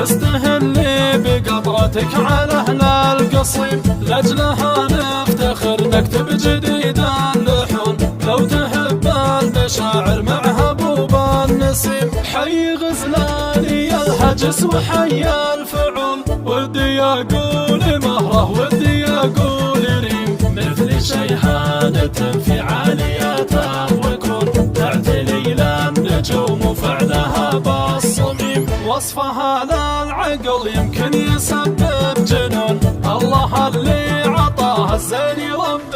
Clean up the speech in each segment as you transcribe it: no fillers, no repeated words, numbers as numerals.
استهلي بقطرتك على أهل القصيم، لأجلها نفتخر نكتب جديد اللحون، لو تهب المشاعر مع هبوب النسيم. حي غزلاني الهجس وحي الفعول، ودي أقول مهره ودي أقول ريم، مثل شيحانة في عالياتها وكون، تعتلي للنجوم وفعلها بالصميم. وصفها للعقل يمكن يسبب جنون، الله اللي عطاها الزين رب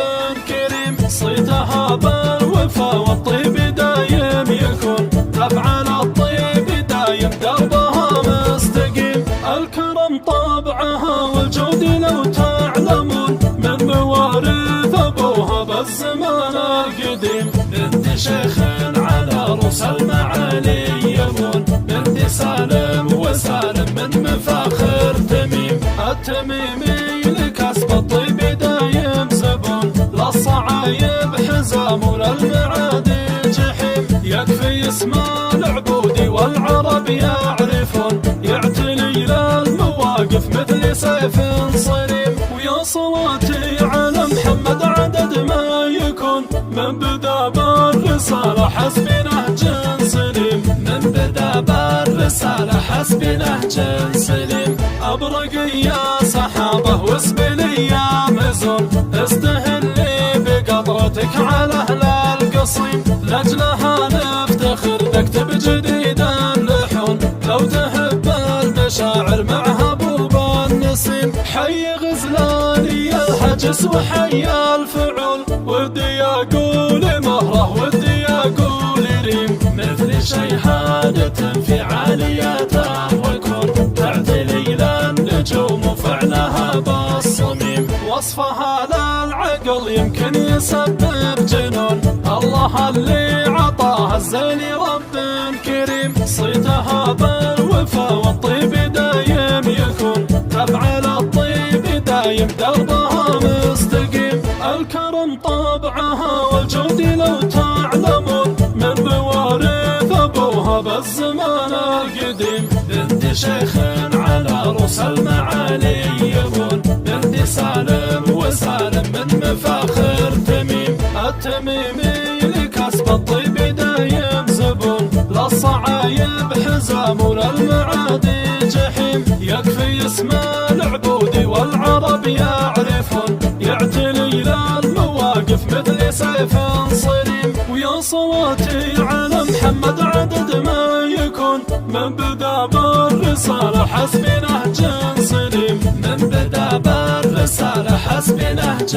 كريم. صيتها بالوفا والطيب دايم يكون، تفعل الطيب دايم دربها مستقيم. الكرم طبعها والجود لو تعلمون، من موارث ابوها بالزمان القديم. بنت شيخ على رؤوس المعالي يمون، بنت سالم وسالم من مفاخر تميم. التميمي لكسب الطيب دايم زبون، للصعايب حزام وللمعادي جحيم. يكفي اسم العبودي والعرب يعرفون، يعتلي للمواقف مثل سيف صريم. ويا صلاتي على محمد عدد ما يكون، من بدا بالرسالة حسب نهج سليم، من بدا بالرسالة حسب نهج سليم. أبرق يا سحابة واسبلي يا مزون، استهلي بقطرتك على أهل القصيم، لأجلها نفتخر نكتب جديد اللحون، لو تهب المشاعر مع هبوب النسيم. حي غزلاني الهجس وحي الفعول، ودي أقول مهره ودي أقول ريم، مثل شيحانة في عالياتها وكون، تعتلي للنجوم وفعلها بالصميم. وصفها للعقل يمكن يسبب جنون، الله اللي عطاها الزين رب كريم. صيتها بالوفا والطيب دايم يكون، تفعل الطيب دايم دربها مستقيم. الكرم طبعها والجود لو تعلمون، من موارث ابوها بالزمان القديم. بنت شيخ على رؤوس المعالي يمون، بنت سالم وسالم من مفاخر تميم. التميمي لكسب الطيب دايم زبون، للصعايب حزام وللمعادي جحيم. يكفي اسم العبودي والعرب يعرفون، يعتلي للمواقف مثل سيف صريم. ويا صلاتي على محمد عدد ما يكون، من بدا بالرسالة حسب نهج سليم، من بدا بالرسالة حسب نهج